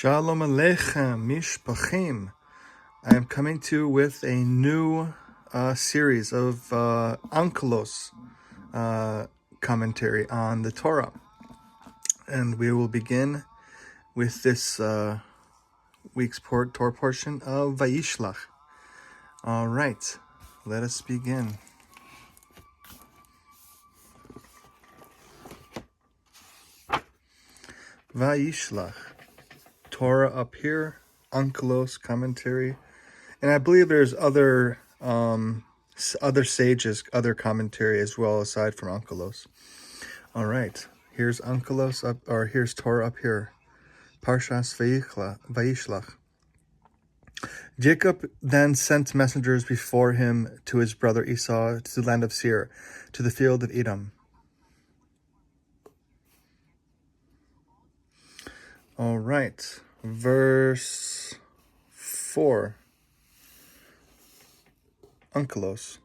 Shalom Aleichem, Mishpachim. I am coming to you with a new series of Onkelos commentary on the Torah. And we will begin with this week's Torah portion of Vayishlach. All right, let us begin. Vayishlach. Torah up here, Onkelos commentary, and I believe there's other sages, other commentary as well aside from Onkelos. All right, here's Onkelos up, or here's Torah up here, Parshas Vayishlach. Jacob then sent messengers before him to his brother Esau to the land of Seir, to the field of Edom. All right. Verse 4, Onkelos.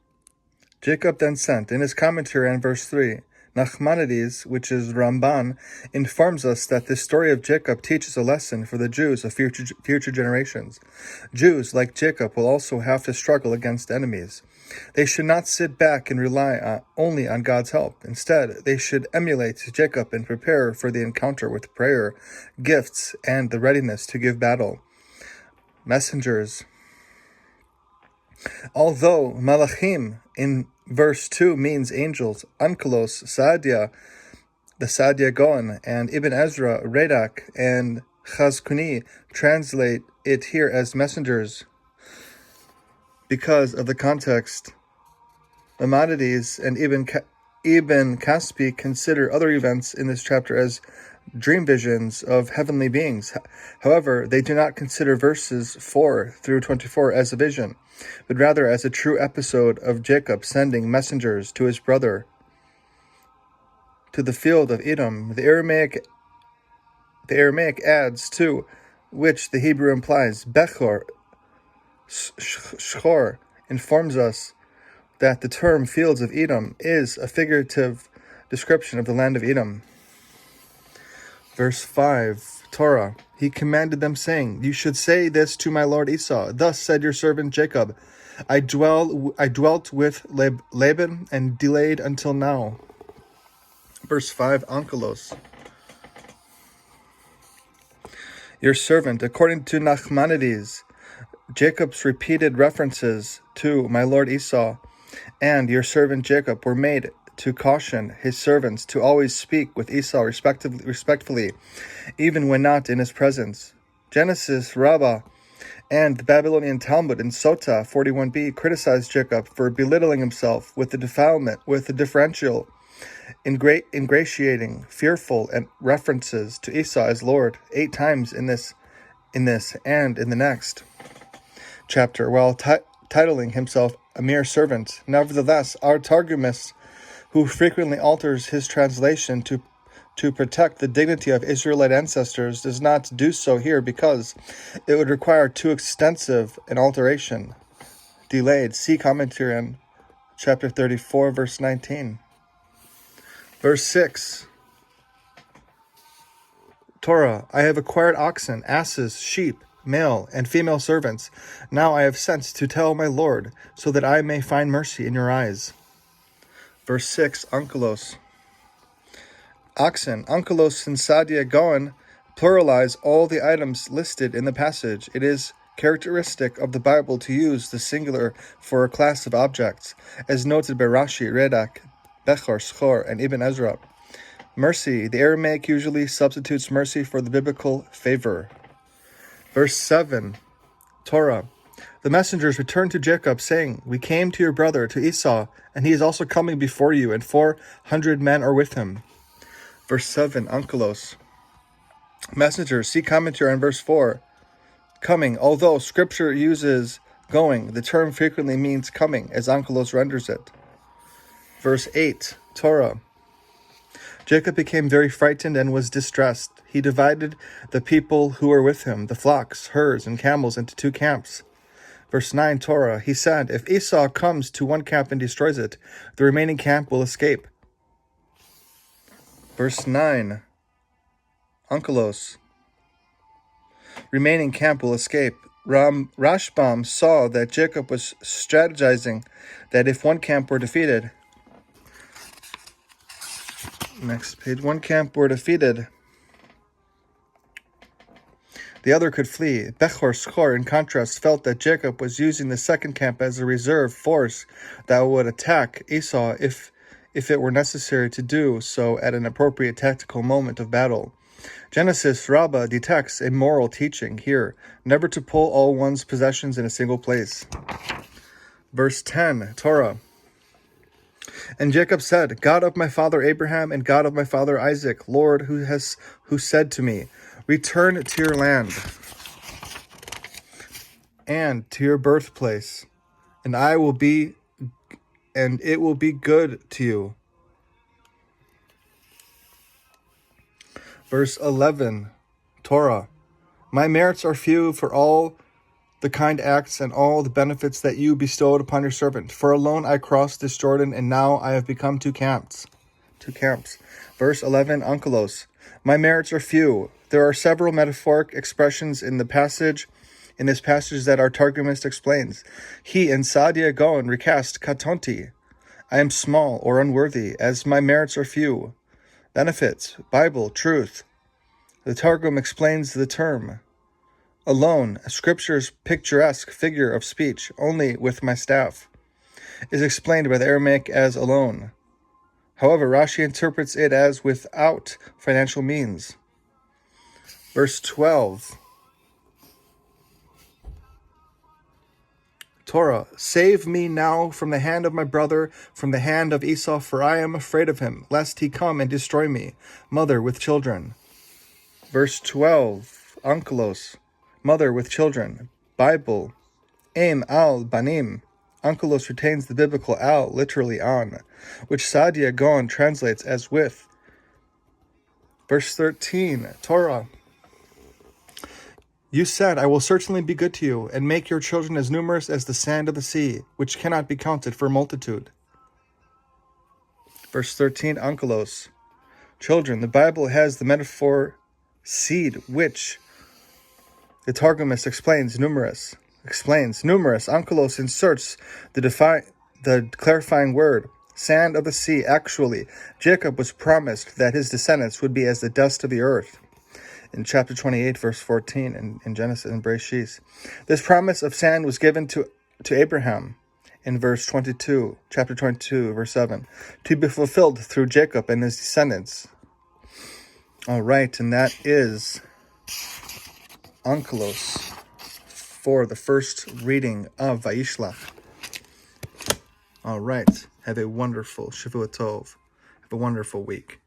Jacob then sent, in his commentary on verse 3, Nachmanides, which is Ramban, informs us that this story of Jacob teaches a lesson for the Jews of future generations. Jews, like Jacob, will also have to struggle against enemies. They should not sit back and rely only on God's help. Instead, they should emulate Jacob and prepare for the encounter with prayer, gifts, and the readiness to give battle. Messengers. Although Malachim in verse 2 means angels, Onkelos, Saadia, the Saadia Gaon, and Ibn Ezra, Radak, and Chazkuni translate it here as messengers because of the context. Maimonides and Ibn Kaspi consider other events in this chapter as dream visions of heavenly beings. However, they do not consider verses 4 through 24 as a vision, but rather as a true episode of Jacob sending messengers to his brother to the field of Edom. The Aramaic adds to which the Hebrew implies. Bechor, Shchor, informs us that the term fields of Edom is a figurative description of the land of Edom. Verse 5, Torah. He commanded them, saying, "You should say this to my lord Esau. Thus said your servant Jacob, I dwelt with Laban and delayed until now." Verse 5, Onkelos. Your servant, according to Nachmanides, Jacob's repeated references to my lord Esau and your servant Jacob were made to caution his servants to always speak with Esau respectfully, even when not in his presence. Genesis, Rabbah, and the Babylonian Talmud in Sota 41b criticized Jacob for belittling himself with the differential, ingratiating, fearful, and references to Esau as Lord 8 times in this and in the next chapter, while titling himself a mere servant. Nevertheless, our Targumist, who frequently alters his translation to protect the dignity of Israelite ancestors, does not do so here because it would require too extensive an alteration. Delayed. See commentary on chapter 34, verse 19. Verse 6. Torah. I have acquired oxen, asses, sheep, male and female servants. Now I have sent to tell my Lord, so that I may find mercy in your eyes. Verse 6, Onkelos. Oxen, Onkelos and Saadia Gaon pluralize all the items listed in the passage. It is characteristic of the Bible to use the singular for a class of objects, as noted by Rashi, Radak, Bechor, Shchor, and Ibn Ezra. Mercy, the Aramaic usually substitutes mercy for the biblical favor. Verse 7, Torah. The messengers returned to Jacob, saying, "We came to your brother, to Esau, and he is also coming before you, and 400 men are with him." Verse 7, Onkelos. Messengers, see commentary on verse 4. Coming. Although Scripture uses going, the term frequently means coming, as Onkelos renders it. Verse 8, Torah. Jacob became very frightened and was distressed. He divided the people who were with him, the flocks, herds, and camels, into 2 camps. Verse 9, Torah. He said, "If Esau comes to one camp and destroys it, the remaining camp will escape." Verse 9, Onkelos. remaining camp will escape. Rashbam saw that Jacob was strategizing that if one camp were defeated, next page, one camp were defeated, the other could flee. Bechor Skor, in contrast, felt that Jacob was using the second camp as a reserve force that would attack Esau if it were necessary to do so at an appropriate tactical moment of battle. Genesis Rabbah detects a moral teaching here, never to pull all one's possessions in a single place. Verse 10, Torah. And Jacob said, God of my father Abraham and God of my father Isaac, Lord, who said to me, return to your land and to your birthplace, and it will be good to you. Verse 11, Torah. My merits are few for all the kind acts and all the benefits that you bestowed upon your servant. For alone I crossed this Jordan, and now I have become two camps. Verse 11, Onkelos. My merits are few. There are several metaphoric expressions in this passage that our Targumist explains. He in Sadia Gaon recast katonti. I am small or unworthy, as my merits are few. Benefits, Bible, truth. The Targum explains the term. Alone, Scripture's picturesque figure of speech, only with my staff, is explained by the Aramaic as alone. However, Rashi interprets it as without financial means. Verse 12. Torah, save me now from the hand of my brother, from the hand of Esau, for I am afraid of him, lest he come and destroy me, mother with children. Verse 12, Onkelos, mother with children. Bible, Aim al Banim. Onkelos retains the biblical al, literally on, which Sadia Gaon translates as with. Verse 13, Torah. You said, I will certainly be good to you, and make your children as numerous as the sand of the sea, which cannot be counted for multitude. Verse 13, Onkelos. Children, the Bible has the metaphor seed, which the Targumist explains numerous. Onkelos inserts the clarifying word, sand of the sea. Actually, Jacob was promised that his descendants would be as the dust of the earth. In chapter 28, verse 14, in Genesis and Bereshit. This promise of sand was given to Abraham in verse 22, chapter 22, verse 7, to be fulfilled through Jacob and his descendants. All right, and that is Onkelos for the first reading of Vayishlach. All right, have a wonderful Shavua Tov. Have a wonderful week.